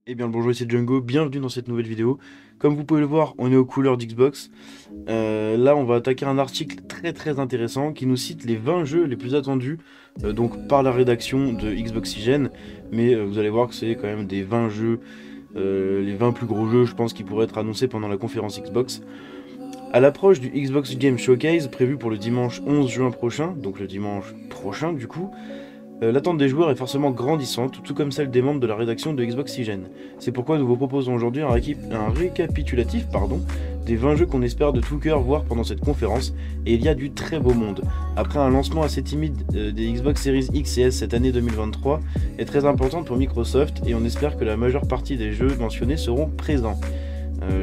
Eh bien le bonjour, ici Django, bienvenue dans cette nouvelle vidéo. Comme vous pouvez le voir, on est aux couleurs d'Xbox. Là on va attaquer un article très intéressant qui nous cite les 20 jeux les plus attendus donc par la rédaction de Xboxygene. Mais vous allez voir que c'est quand même des 20 jeux, les 20 plus gros jeux je pense qui pourraient être annoncés pendant la conférence Xbox. À l'approche du Xbox Game Showcase prévu pour le dimanche 11 juin prochain, donc le dimanche prochain du coup, l'attente des joueurs est forcément grandissante, tout comme celle des membres de la rédaction de Xboxygene. C'est pourquoi nous vous proposons aujourd'hui un récapitulatif des 20 jeux qu'on espère de tout cœur voir pendant cette conférence, et il y a du très beau monde. Après un lancement assez timide des Xbox Series X et S cette année 2023 est très importante pour Microsoft, et on espère que la majeure partie des jeux mentionnés seront présents.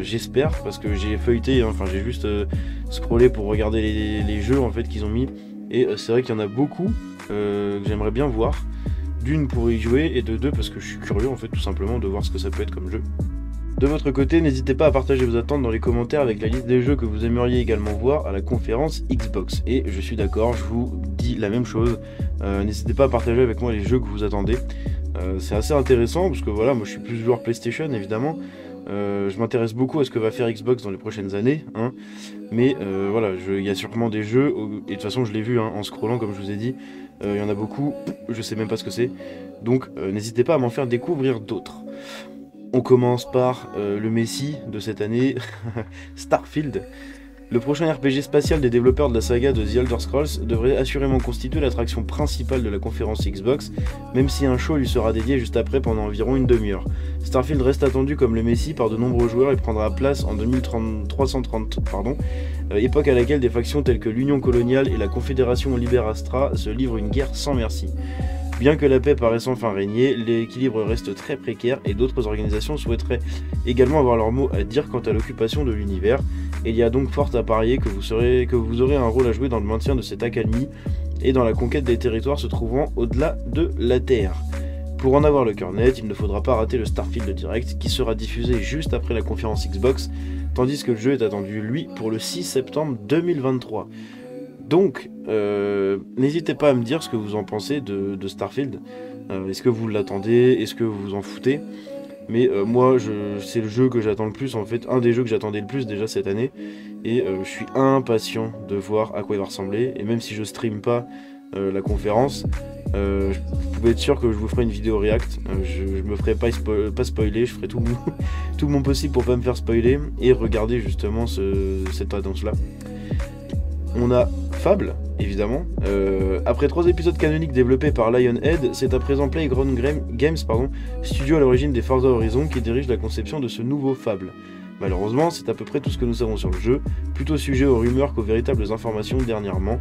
J'espère, parce que j'ai feuilleté, enfin j'ai juste scrollé pour regarder les jeux en fait qu'ils ont mis, et c'est vrai qu'il y en a beaucoup que j'aimerais bien voir. D'une pour y jouer, et de deux parce que je suis curieux en fait tout simplement de voir ce que ça peut être comme jeu. De votre côté, n'hésitez pas à partager vos attentes dans les commentaires avec la liste des jeux que vous aimeriez également voir à la conférence Xbox. Et je suis d'accord, je vous dis la même chose. N'hésitez pas à partager avec moi les jeux que vous attendez. C'est assez intéressant parce que voilà, moi je suis plus joueur PlayStation évidemment. Je m'intéresse beaucoup à ce que va faire Xbox dans les prochaines années, hein. Mais voilà, il y a sûrement des jeux, et de toute façon je l'ai vu hein, en scrollant comme je vous ai dit, il y en a beaucoup, je sais même pas ce que c'est, donc n'hésitez pas à m'en faire découvrir d'autres. On commence par le Messi de cette année, Starfield. Le prochain RPG spatial des développeurs de la saga de The Elder Scrolls devrait assurément constituer l'attraction principale de la conférence Xbox, même si un show lui sera dédié juste après pendant environ une demi-heure. Starfield reste attendu comme le Messi par de nombreux joueurs et prendra place en 2330, époque à laquelle des factions telles que l'Union coloniale et la Confédération Liberastra se livrent une guerre sans merci. Bien que la paix paraisse enfin régner, l'équilibre reste très précaire et d'autres organisations souhaiteraient également avoir leur mot à dire quant à l'occupation de l'univers, et il y a donc fort à parier que vous aurez un rôle à jouer dans le maintien de cette accalmie et dans la conquête des territoires se trouvant au-delà de la Terre. Pour en avoir le cœur net, il ne faudra pas rater le Starfield Direct qui sera diffusé juste après la conférence Xbox, tandis que le jeu est attendu lui pour le 6 septembre 2023. Donc, n'hésitez pas à me dire ce que vous en pensez de Starfield. Est-ce que vous l'attendez? Est-ce que vous vous en foutez? Mais moi, c'est le jeu que j'attends le plus, en fait, un des jeux que j'attendais le plus déjà cette année. Et je suis impatient de voir à quoi il va ressembler. Et même si je stream pas la conférence, vous pouvez être sûr que je vous ferai une vidéo react. Je me ferai pas spoiler, je ferai tout mon possible pour pas me faire spoiler et regarder justement cette annonce-là. On a Fable, évidemment. Après 3 épisodes canoniques développés par Lionhead, c'est à présent Playground Games, studio à l'origine des Forza Horizon, qui dirige la conception de ce nouveau Fable. Malheureusement, c'est à peu près tout ce que nous savons sur le jeu, plutôt sujet aux rumeurs qu'aux véritables informations dernièrement.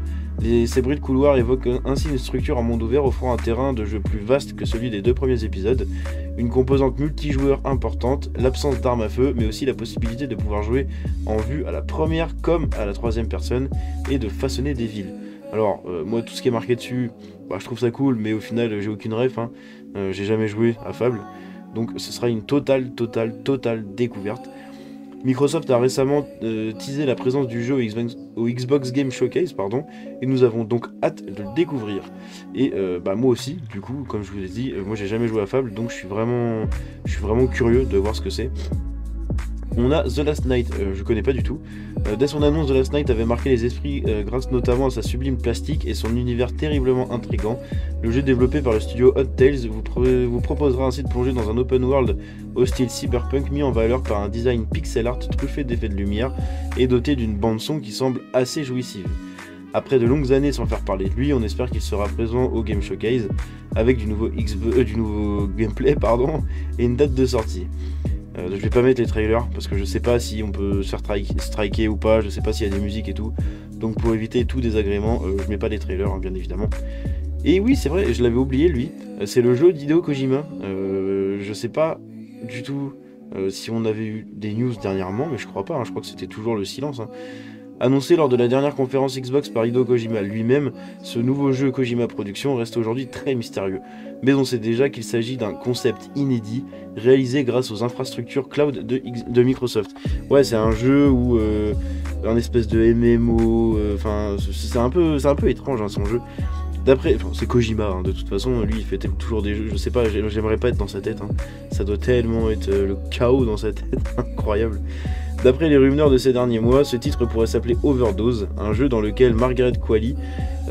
Ces bruits de couloir évoquent ainsi une structure en monde ouvert offrant un terrain de jeu plus vaste que celui des 2 premiers épisodes, une composante multijoueur importante, l'absence d'armes à feu, mais aussi la possibilité de pouvoir jouer en vue à la première comme à la troisième personne et de façonner des villes. Alors, moi, tout ce qui est marqué dessus, je trouve ça cool, mais au final, j'ai aucune ref, hein. J'ai jamais joué à Fable, donc ce sera une totale découverte. Microsoft a récemment teasé la présence du jeu au Xbox Game Showcase, et nous avons donc hâte de le découvrir. Et moi aussi, du coup, comme je vous l'ai dit, moi j'ai jamais joué à Fable, donc je suis vraiment curieux de voir ce que c'est. On a The Last Night, je connais pas du tout. Dès son annonce, The Last Night avait marqué les esprits grâce notamment à sa sublime plastique et son univers terriblement intrigant. Le jeu développé par le studio Hot Tales vous proposera ainsi de plonger dans un open world au style cyberpunk mis en valeur par un design pixel art truffé d'effets de lumière et doté d'une bande son qui semble assez jouissive. Après de longues années sans faire parler de lui, on espère qu'il sera présent au Game Showcase avec du nouveau gameplay et une date de sortie. Je vais pas mettre les trailers parce que je sais pas si on peut se faire striker ou pas, je sais pas s'il y a des musiques et tout. Donc pour éviter tout désagrément, je mets pas les trailers hein, bien évidemment. Et oui c'est vrai, je l'avais oublié lui, c'est le jeu d'Hideo Kojima. Je sais pas du tout si on avait eu des news dernièrement, mais je crois pas, hein, je crois que c'était toujours le silence. Hein. Annoncé lors de la dernière conférence Xbox par Hideo Kojima lui-même, ce nouveau jeu Kojima Productions reste aujourd'hui très mystérieux. Mais on sait déjà qu'il s'agit d'un concept inédit, réalisé grâce aux infrastructures cloud de Microsoft. Ouais, c'est un jeu où un espèce de MMO, c'est un peu étrange hein, son jeu. D'après, enfin, c'est Kojima, hein, de toute façon, lui il fait toujours des jeux, je sais pas, j'aimerais pas être dans sa tête, hein. Ça doit tellement être le chaos dans sa tête, incroyable. D'après les rumeurs de ces derniers mois, ce titre pourrait s'appeler Overdose, un jeu dans lequel Margaret Qualley,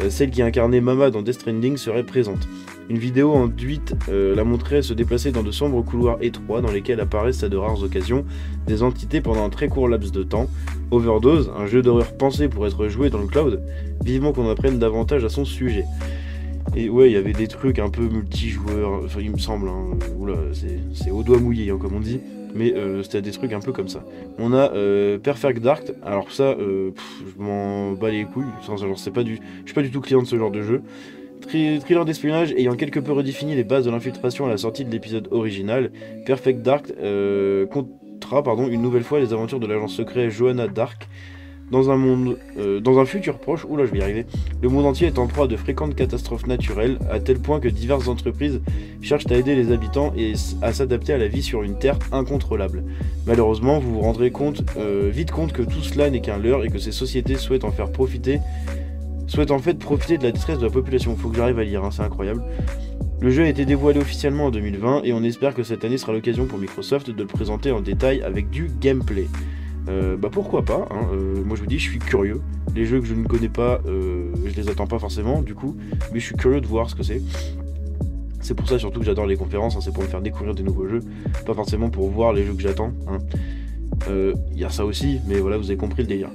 celle qui incarnait Mama dans Death Stranding, serait présente. Une vidéo enduite la montrait se déplacer dans de sombres couloirs étroits dans lesquels apparaissent à de rares occasions des entités pendant un très court laps de temps. Overdose, un jeu d'horreur pensé pour être joué dans le cloud, vivement qu'on apprenne davantage à son sujet. Et ouais, il y avait des trucs un peu multijoueurs, enfin il me semble, hein, oula, c'est au doigt mouillé hein, comme on dit, mais c'était des trucs un peu comme ça. On a Perfect Dark, alors ça, je m'en bats les couilles, enfin, genre, je suis pas du tout client de ce genre de jeu. Thriller d'espionnage ayant quelque peu redéfini les bases de l'infiltration à la sortie de l'épisode original, Perfect Dark comptera une nouvelle fois les aventures de l'agent secret Joanna Dark dans un futur proche, oula je vais y arriver, le monde entier est en proie à de fréquentes catastrophes naturelles, à tel point que diverses entreprises cherchent à aider les habitants et à s'adapter à la vie sur une terre incontrôlable. Malheureusement, vous vous rendrez vite compte que tout cela n'est qu'un leurre et que ces sociétés souhaitent en fait profiter de la détresse de la population. Faut que j'arrive à lire, hein, c'est incroyable. Le jeu a été dévoilé officiellement en 2020 et on espère que cette année sera l'occasion pour Microsoft de le présenter en détail avec du gameplay. Pourquoi pas, hein, moi je vous dis je suis curieux, les jeux que je ne connais pas je les attends pas forcément du coup, mais je suis curieux de voir ce que c'est pour ça surtout que j'adore les conférences, hein, c'est pour me faire découvrir des nouveaux jeux, pas forcément pour voir les jeux que j'attends, hein. Y a ça aussi, mais voilà vous avez compris le délire.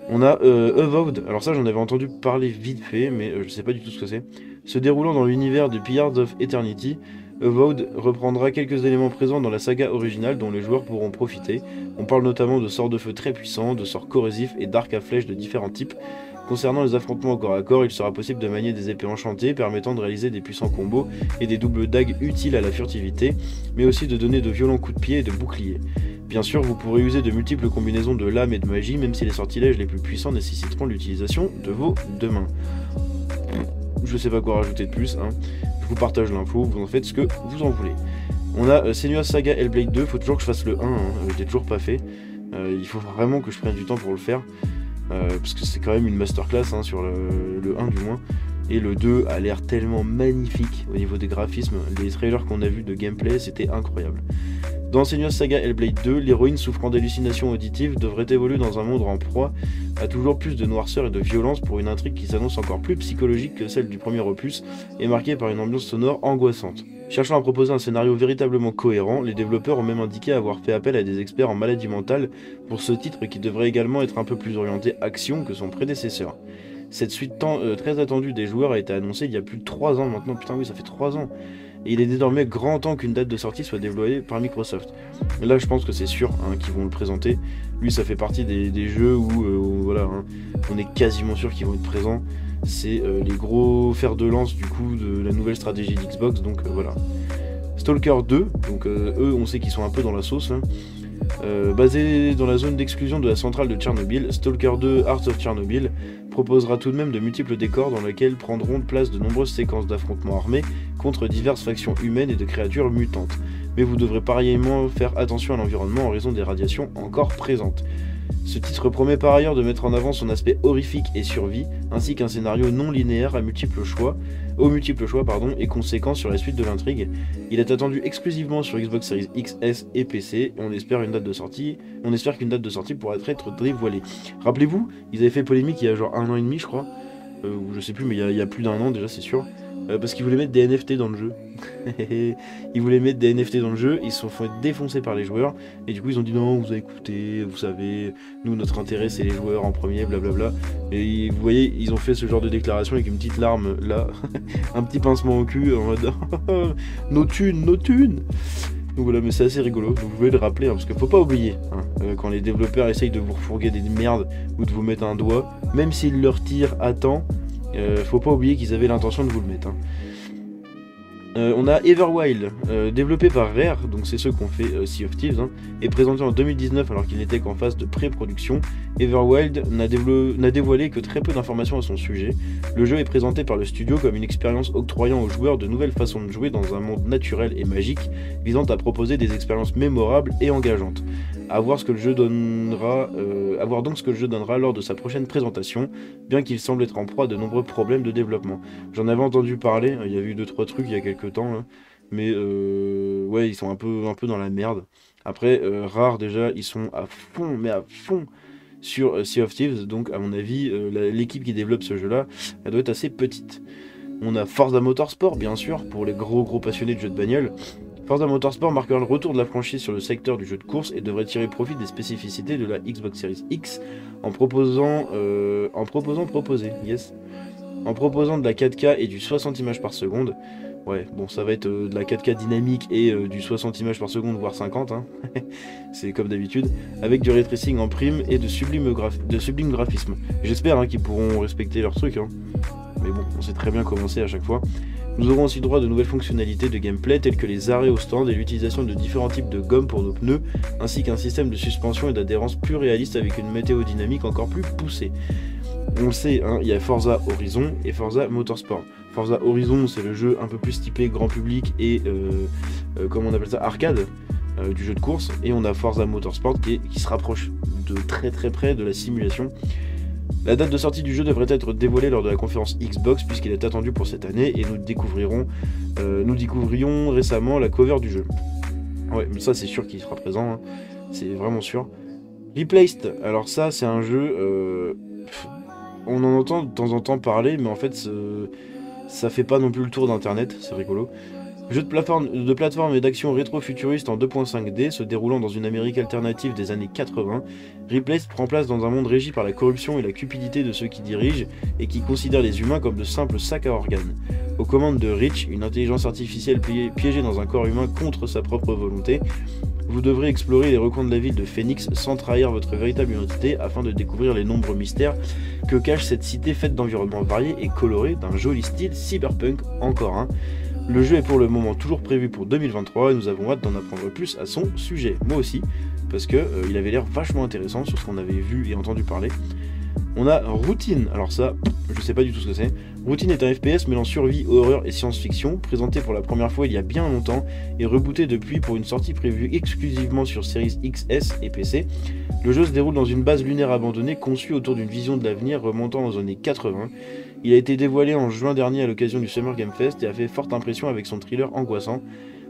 On a Avowed, alors ça j'en avais entendu parler vite fait, mais je sais pas du tout ce que c'est. Se déroulant dans l'univers de Pillars of Eternity, Avowed reprendra quelques éléments présents dans la saga originale dont les joueurs pourront profiter. On parle notamment de sorts de feu très puissants, de sorts corrosifs et d'arcs à flèches de différents types. Concernant les affrontements au corps à corps, il sera possible de manier des épées enchantées permettant de réaliser des puissants combos et des doubles dagues utiles à la furtivité, mais aussi de donner de violents coups de pied et de boucliers. Bien sûr, vous pourrez user de multiples combinaisons de lames et de magie, même si les sortilèges les plus puissants nécessiteront l'utilisation de vos deux mains. Je sais pas quoi rajouter de plus, hein. Je vous partage l'info, vous en faites ce que vous en voulez. On a Senua's Saga Hellblade 2, faut toujours que je fasse le 1, hein, je l'ai toujours pas fait. Il faut vraiment que je prenne du temps pour le faire, parce que c'est quand même une masterclass hein, sur le 1 du moins. Et le 2 a l'air tellement magnifique au niveau des graphismes, les trailers qu'on a vus de gameplay c'était incroyable. Dans Senua's Saga Hellblade 2, l'héroïne souffrant d'hallucinations auditives devrait évoluer dans un monde en proie à toujours plus de noirceur et de violence pour une intrigue qui s'annonce encore plus psychologique que celle du premier opus et marquée par une ambiance sonore angoissante. Cherchant à proposer un scénario véritablement cohérent, les développeurs ont même indiqué avoir fait appel à des experts en maladie mentale pour ce titre qui devrait également être un peu plus orienté action que son prédécesseur. Cette suite très attendue des joueurs a été annoncée il y a plus de 3 ans maintenant, putain oui ça fait 3 ans. Et il est désormais grand temps qu'une date de sortie soit dévoilée par Microsoft. Là je pense que c'est sûr hein, qu'ils vont le présenter. Lui ça fait partie des jeux où voilà, hein, on est quasiment sûr qu'ils vont être présents. C'est les gros fers de lance du coup de la nouvelle stratégie d'Xbox, donc voilà. Stalker 2, donc eux on sait qu'ils sont un peu dans la sauce. Hein. Basé dans la zone d'exclusion de la centrale de Tchernobyl, Stalker 2 Heart of Chernobyl proposera tout de même de multiples décors dans lesquels prendront place de nombreuses séquences d'affrontements armés contre diverses factions humaines et de créatures mutantes. Mais vous devrez pareillement faire attention à l'environnement en raison des radiations encore présentes. Ce titre promet par ailleurs de mettre en avant son aspect horrifique et survie, ainsi qu'un scénario non linéaire aux multiples choix et conséquents sur la suite de l'intrigue. Il est attendu exclusivement sur Xbox Series XS et PC, et on espère qu'une date de sortie pourra être dévoilée. Rappelez-vous, ils avaient fait polémique il y a genre 1 an et demi je crois, ou je sais plus mais il y a plus d'1 an déjà c'est sûr, parce qu'ils voulaient mettre des NFT dans le jeu. Ils voulaient mettre des NFT dans le jeu, ils se sont fait défoncer par les joueurs, et du coup ils ont dit non, vous avez écouté, vous savez, nous notre intérêt c'est les joueurs en premier, blablabla. Et vous voyez, ils ont fait ce genre de déclaration avec une petite larme là, un petit pincement au cul en mode nos thunes, nos thunes. Donc voilà, mais c'est assez rigolo, vous pouvez le rappeler, hein, parce qu'il faut pas oublier, hein, quand les développeurs essayent de vous refourguer des merdes ou de vous mettre un doigt, même s'ils leur tirent à temps, faut pas oublier qu'ils avaient l'intention de vous le mettre. Hein. On a Everwild, développé par Rare, donc c'est ceux qui ont fait Sea of Thieves, hein, et présenté en 2019 alors qu'il n'était qu'en phase de pré-production. Everwild n'a dévoilé que très peu d'informations à son sujet. Le jeu est présenté par le studio comme une expérience octroyant aux joueurs de nouvelles façons de jouer dans un monde naturel et magique, visant à proposer des expériences mémorables et engageantes. À voir ce que le jeu donnera, à voir donc ce que le jeu donnera lors de sa prochaine présentation, bien qu'il semble être en proie à de nombreux problèmes de développement. J'en avais entendu parler, il y a eu 2-3 trucs il y a quelques temps, là, mais ouais, ils sont un peu dans la merde. Après, Rare déjà, ils sont à fond, mais à fond sur Sea of Thieves, donc à mon avis, l'équipe qui développe ce jeu-là, elle doit être assez petite. On a Forza Motorsport, bien sûr, pour les gros passionnés de jeux de bagnole. Forza Motorsport marquera le retour de la franchise sur le secteur du jeu de course et devrait tirer profit des spécificités de la Xbox Series X en proposant de la 4K et du 60 images par seconde. Ouais, bon, ça va être de la 4K dynamique et du 60 images par seconde, voire 50, hein. C'est comme d'habitude, avec du ray tracing en prime et de sublime graphisme. J'espère hein, qu'ils pourront respecter leur truc, hein. Mais bon, on sait très bien comment c'est à chaque fois. Nous aurons aussi droit à de nouvelles fonctionnalités de gameplay telles que les arrêts au stand et l'utilisation de différents types de gomme pour nos pneus, ainsi qu'un système de suspension et d'adhérence plus réaliste avec une météo dynamique encore plus poussée. On le sait, hein, il y a Forza Horizon et Forza Motorsport. Forza Horizon, c'est le jeu un peu plus typé grand public et, comment on appelle ça, arcade, du jeu de course. Et on a Forza Motorsport qui se rapproche de très près de la simulation. La date de sortie du jeu devrait être dévoilée lors de la conférence Xbox puisqu'il est attendu pour cette année et nous découvrions récemment la cover du jeu. Ouais, mais ça c'est sûr qu'il sera présent, hein. C'est vraiment sûr. Replaced, alors ça c'est un jeu, on en entend de temps en temps parler, mais en fait ça fait pas non plus le tour d'internet, c'est rigolo. Jeu de plateforme et d'action rétro-futuriste en 2.5D se déroulant dans une Amérique alternative des années 80, Replaced prend place dans un monde régi par la corruption et la cupidité de ceux qui dirigent et qui considèrent les humains comme de simples sacs à organes. Aux commandes de Reach, une intelligence artificielle piégée dans un corps humain contre sa propre volonté, vous devrez explorer les recoins de la ville de Phoenix sans trahir votre véritable identité afin de découvrir les nombreux mystères que cache cette cité faite d'environnements variés et colorés d'un joli style cyberpunk encore un. Le jeu est pour le moment toujours prévu pour 2023 et nous avons hâte d'en apprendre plus à son sujet. Moi aussi, parce que il avait l'air vachement intéressant sur ce qu'on avait vu et entendu parler. On a Routine, alors ça, je sais pas du tout ce que c'est. Routine est un FPS mêlant survie, horreur et science-fiction, présenté pour la première fois il y a bien longtemps et rebooté depuis pour une sortie prévue exclusivement sur Series XS et PC. Le jeu se déroule dans une base lunaire abandonnée conçue autour d'une vision de l'avenir remontant aux années 80. Il a été dévoilé en juin dernier à l'occasion du Summer Game Fest et a fait forte impression avec son thriller angoissant.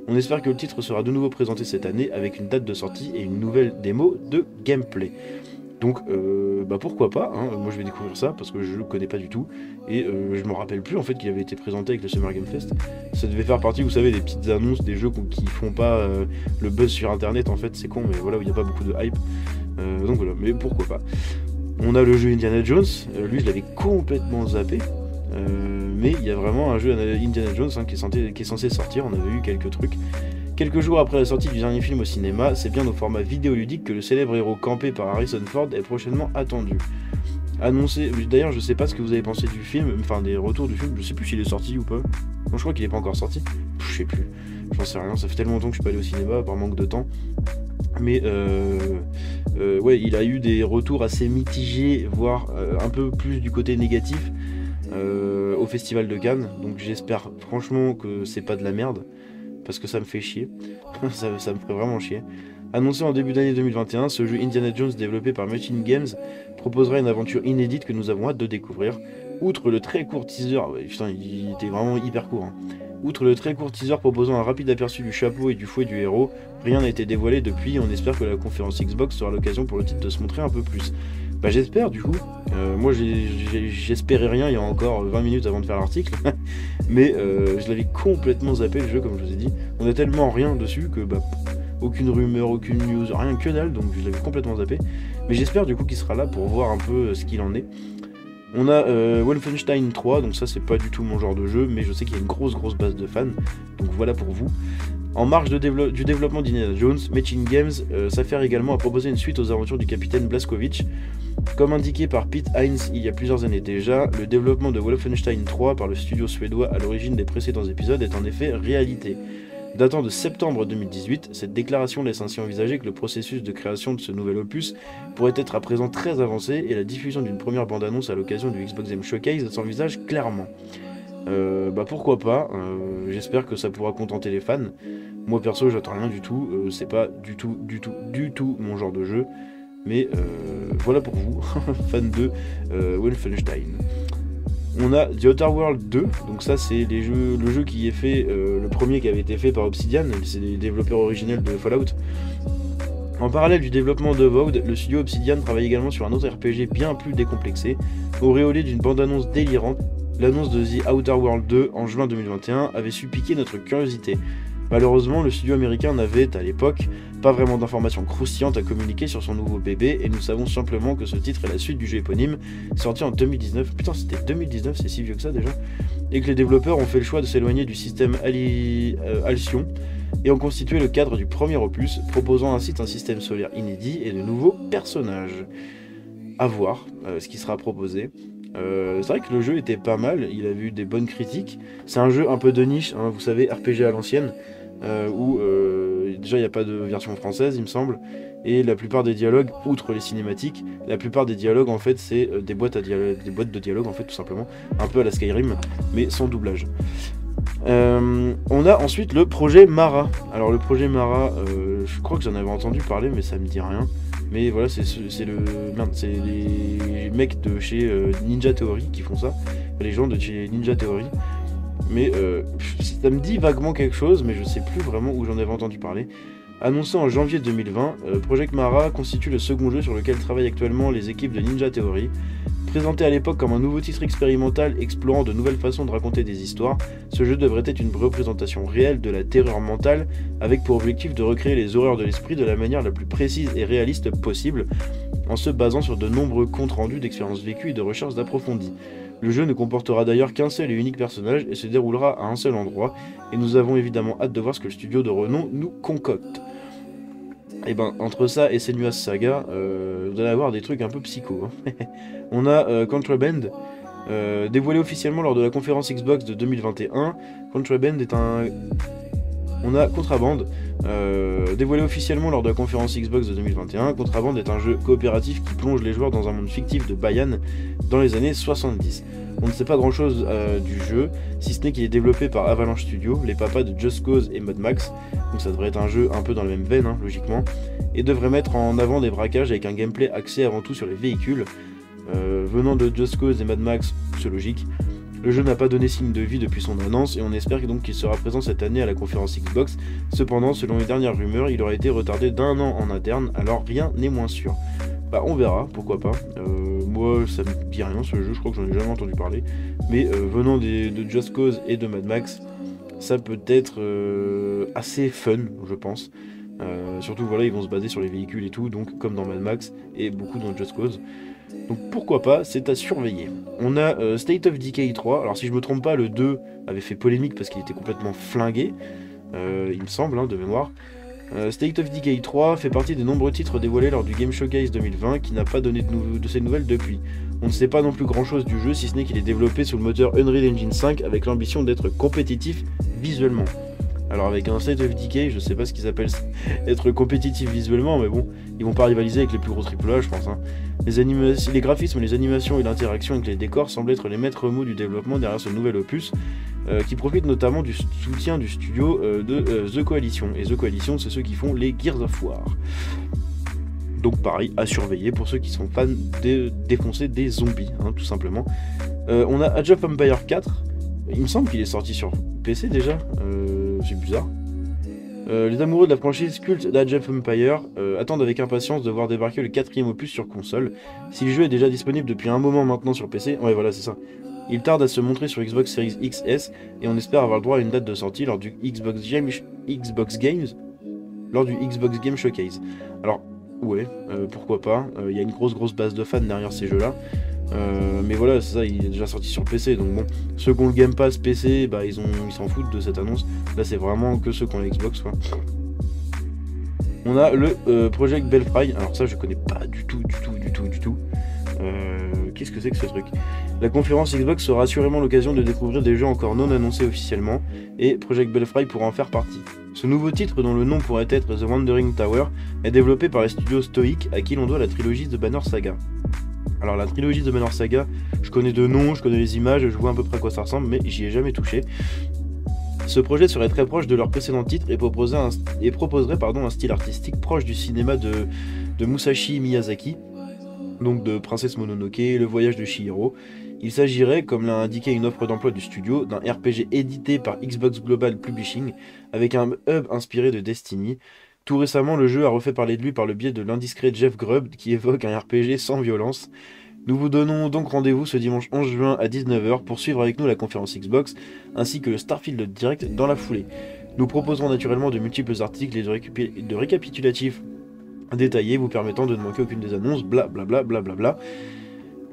On espère que le titre sera de nouveau présenté cette année avec une date de sortie et une nouvelle démo de gameplay. Donc pourquoi pas, hein. Moi je vais découvrir ça parce que je le connais pas du tout et je me rappelle plus en fait qu'il avait été présenté avec le Summer Game Fest. Ça devait faire partie, vous savez, des petites annonces, des jeux qui font pas le buzz sur internet en fait, c'est con mais voilà où il n'y a pas beaucoup de hype. Donc voilà, mais pourquoi pas. On a le jeu Indiana Jones, lui je l'avais complètement zappé, mais il y a vraiment un jeu Indiana Jones hein, qui est censé sortir, on avait eu quelques trucs. Quelques jours après la sortie du dernier film au cinéma, c'est bien au format vidéoludique que le célèbre héros campé par Harrison Ford est prochainement attendu. Annoncé, d'ailleurs je sais pas ce que vous avez pensé du film, enfin des retours du film, je sais plus s'il est sorti ou pas. Non, je crois qu'il est pas encore sorti, je sais plus, j'en sais rien, ça fait tellement longtemps que je suis pas allé au cinéma par manque de temps. Mais ouais, il a eu des retours assez mitigés, voire un peu plus du côté négatif au Festival de Cannes. Donc j'espère franchement que c'est pas de la merde, parce que ça me fait chier. ça me ferait vraiment chier. Annoncé en début d'année 2021, ce jeu Indiana Jones développé par Machine Games proposera une aventure inédite que nous avons hâte de découvrir. Outre le très court teaser, ouais, putain, il était vraiment hyper court, hein. Outre le très court teaser proposant un rapide aperçu du chapeau et du fouet du héros, rien n'a été dévoilé depuis et on espère que la conférence Xbox sera l'occasion pour le titre de se montrer un peu plus. Bah j'espère du coup, moi j'espérais rien il y a encore 20 minutes avant de faire l'article, mais je l'avais complètement zappé le jeu comme je vous ai dit, on a tellement rien dessus que bah aucune rumeur, aucune news, rien que dalle, donc je l'avais complètement zappé, mais j'espère du coup qu'il sera là pour voir un peu ce qu'il en est. On a Wolfenstein 3, donc ça c'est pas du tout mon genre de jeu, mais je sais qu'il y a une grosse base de fans, donc voilà pour vous. En marge du développement d'Indiana Jones, Machine Games s'affaire également à proposer une suite aux aventures du capitaine Blazkowicz. Comme indiqué par Pete Hines il y a plusieurs années déjà, le développement de Wolfenstein 3 par le studio suédois à l'origine des précédents épisodes est en effet réalité. Datant de septembre 2018, cette déclaration laisse ainsi envisager que le processus de création de ce nouvel opus pourrait être à présent très avancé et la diffusion d'une première bande-annonce à l'occasion du Xbox Game Showcase s'envisage clairement. Bah pourquoi pas, j'espère que ça pourra contenter les fans. Moi perso j'attends rien du tout, c'est pas du tout mon genre de jeu. Mais voilà pour vous, fan de Wolfenstein. On a The Outer World 2, donc ça c'est le jeu qui est fait, le premier qui avait été fait par Obsidian, c'est les développeurs originels de Fallout. En parallèle du développement de Vowed, le studio Obsidian travaille également sur un autre RPG bien plus décomplexé, auréolé d'une bande-annonce délirante. L'annonce de The Outer World 2 en juin 2021 avait su piquer notre curiosité. Malheureusement, le studio américain n'avait, à l'époque, pas vraiment d'informations croustillantes à communiquer sur son nouveau bébé, et nous savons simplement que ce titre est la suite du jeu éponyme, sorti en 2019, putain c'était 2019, c'est si vieux que ça déjà, et que les développeurs ont fait le choix de s'éloigner du système Alcyon, et ont constitué le cadre du premier opus, proposant ainsi un système solaire inédit et de nouveaux personnages. À voir ce qui sera proposé. C'est vrai que le jeu était pas mal, il a eu des bonnes critiques. C'est un jeu un peu de niche, hein, vous savez, RPG à l'ancienne, où déjà il n'y a pas de version française, il me semble, et la plupart des dialogues, outre les cinématiques, la plupart des dialogues en fait c'est des boîtes de dialogue en fait tout simplement, un peu à la Skyrim, mais sans doublage. On a ensuite le projet Mara. Alors le projet Mara, je crois que j'en avais entendu parler, mais ça me dit rien. Mais voilà, c'est les mecs de chez Ninja Theory qui font ça, les gens de chez Ninja Theory. Mais ça me dit vaguement quelque chose, mais je sais plus vraiment où j'en avais entendu parler. Annoncé en janvier 2020, Project Mara constitue le second jeu sur lequel travaillent actuellement les équipes de Ninja Theory. Présenté à l'époque comme un nouveau titre expérimental explorant de nouvelles façons de raconter des histoires, ce jeu devrait être une représentation réelle de la terreur mentale, avec pour objectif de recréer les horreurs de l'esprit de la manière la plus précise et réaliste possible, en se basant sur de nombreux comptes rendus d'expériences vécues et de recherches approfondies. Le jeu ne comportera d'ailleurs qu'un seul et unique personnage et se déroulera à un seul endroit, et nous avons évidemment hâte de voir ce que le studio de renom nous concocte. Et ben, entre ça et Senua's Saga, vous allez avoir des trucs un peu psycho. Hein. On a Contraband, dévoilé officiellement lors de la conférence Xbox de 2021. Contraband est un... On a Contraband, dévoilé officiellement lors de la conférence Xbox de 2021. Contraband est un jeu coopératif qui plonge les joueurs dans un monde fictif de Bayan dans les années 70. On ne sait pas grand chose du jeu, si ce n'est qu'il est développé par Avalanche Studio, les papas de Just Cause et Mad Max, donc ça devrait être un jeu un peu dans la même veine, hein, logiquement, et devrait mettre en avant des braquages avec un gameplay axé avant tout sur les véhicules. Venant de Just Cause et Mad Max, c'est logique. Le jeu n'a pas donné signe de vie depuis son annonce et on espère donc qu'il sera présent cette année à la conférence Xbox. Cependant, selon les dernières rumeurs, il aurait été retardé d'1 an en interne, alors rien n'est moins sûr. Bah on verra, pourquoi pas. Moi ça me dit rien ce jeu, je crois que j'en ai jamais entendu parler. Mais venant de Just Cause et de Mad Max, ça peut être assez fun, je pense. Surtout voilà, ils vont se baser sur les véhicules et tout, donc comme dans Mad Max et beaucoup dans Just Cause. Donc pourquoi pas, c'est à surveiller. On a State of Decay 3, alors si je me trompe pas, le 2 avait fait polémique parce qu'il était complètement flingué, il me semble, hein, de mémoire. State of Decay 3 fait partie des nombreux titres dévoilés lors du Game Showcase 2020 qui n'a pas donné de ses nouvelles depuis. On ne sait pas non plus grand chose du jeu si ce n'est qu'il est développé sous le moteur Unreal Engine 5 avec l'ambition d'être compétitif visuellement. Alors avec un State of Decay, je sais pas ce qu'ils appellent être compétitif visuellement, mais bon, ils vont pas rivaliser avec les plus gros AAA je pense. Hein. Les graphismes, les animations et l'interaction avec les décors semblent être les maîtres mots du développement derrière ce nouvel opus, qui profite notamment du soutien du studio de The Coalition. Et The Coalition, c'est ceux qui font les Gears of War. Donc pareil, à surveiller pour ceux qui sont fans de défoncer des zombies, hein, tout simplement. On a Age of Empires 4, il me semble qu'il est sorti sur PC déjà, c'est bizarre. Les amoureux de la franchise culte d'Age of Empires attendent avec impatience de voir débarquer le 4ème opus sur console. Si le jeu est déjà disponible depuis un moment maintenant sur PC, ouais voilà c'est ça, il tarde à se montrer sur Xbox Series XS et on espère avoir le droit à une date de sortie lors du Xbox Game Showcase. Alors ouais, pourquoi pas, il y a une grosse base de fans derrière ces jeux là. Mais voilà, c'est ça, il est déjà sorti sur PC, donc bon, ceux qui ont le Game Pass PC, bah ils s'en foutent de cette annonce. Là c'est vraiment que ceux qui ont la Xbox quoi. On a le Project Belfry, alors ça je connais pas du tout. Qu'est-ce que c'est que ce truc? La conférence Xbox sera assurément l'occasion de découvrir des jeux encore non annoncés officiellement, et Project Belfry pourra en faire partie. Ce nouveau titre, dont le nom pourrait être The Wandering Tower, est développé par les studios Stoic, à qui l'on doit la trilogie de Banner Saga. Alors la trilogie de Manor Saga, je connais de nom, je connais les images, je vois à peu près à quoi ça ressemble, mais j'y ai jamais touché. Ce projet serait très proche de leur précédent titre et proposerait un style artistique proche du cinéma de Musashi Miyazaki, donc de Princesse Mononoke, Le Voyage de Chihiro. Il s'agirait, comme l'a indiqué une offre d'emploi du studio, d'un RPG édité par Xbox Global Publishing avec un hub inspiré de Destiny. Tout récemment, le jeu a refait parler de lui par le biais de l'indiscret Jeff Grubb qui évoque un RPG sans violence. Nous vous donnons donc rendez-vous ce dimanche 11 juin à 19 h pour suivre avec nous la conférence Xbox ainsi que le Starfield Direct dans la foulée. Nous proposerons naturellement de multiples articles et de récapitulatifs détaillés vous permettant de ne manquer aucune des annonces, blablabla. Bla.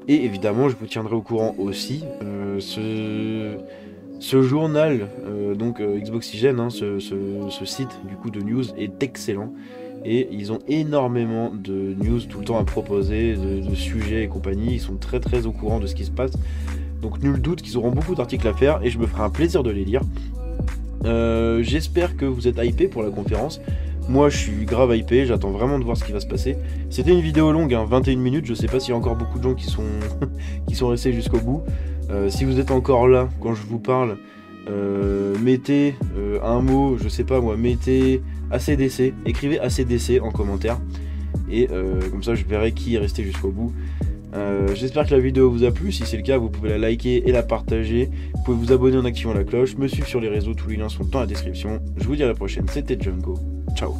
Et évidemment, je vous tiendrai au courant aussi. Ce journal, Xboxygène, hein, ce site du coup de news est excellent. Et ils ont énormément de news tout le temps à proposer, de sujets et compagnie. Ils sont très très au courant de ce qui se passe. Donc nul doute qu'ils auront beaucoup d'articles à faire et je me ferai un plaisir de les lire. J'espère que vous êtes hypés pour la conférence. Moi je suis grave hypé, j'attends vraiment de voir ce qui va se passer. C'était une vidéo longue, hein, 21 minutes, je sais pas s'il y a encore beaucoup de gens qui sont restés jusqu'au bout. Si vous êtes encore là quand je vous parle, mettez un mot, je sais pas moi, mettez ACDC, écrivez ACDC en commentaire. Et comme ça je verrai qui est resté jusqu'au bout. J'espère que la vidéo vous a plu, si c'est le cas vous pouvez la liker et la partager. Vous pouvez vous abonner en activant la cloche, me suivre sur les réseaux, tous les liens sont dans la description. Je vous dis à la prochaine, c'était Django, ciao.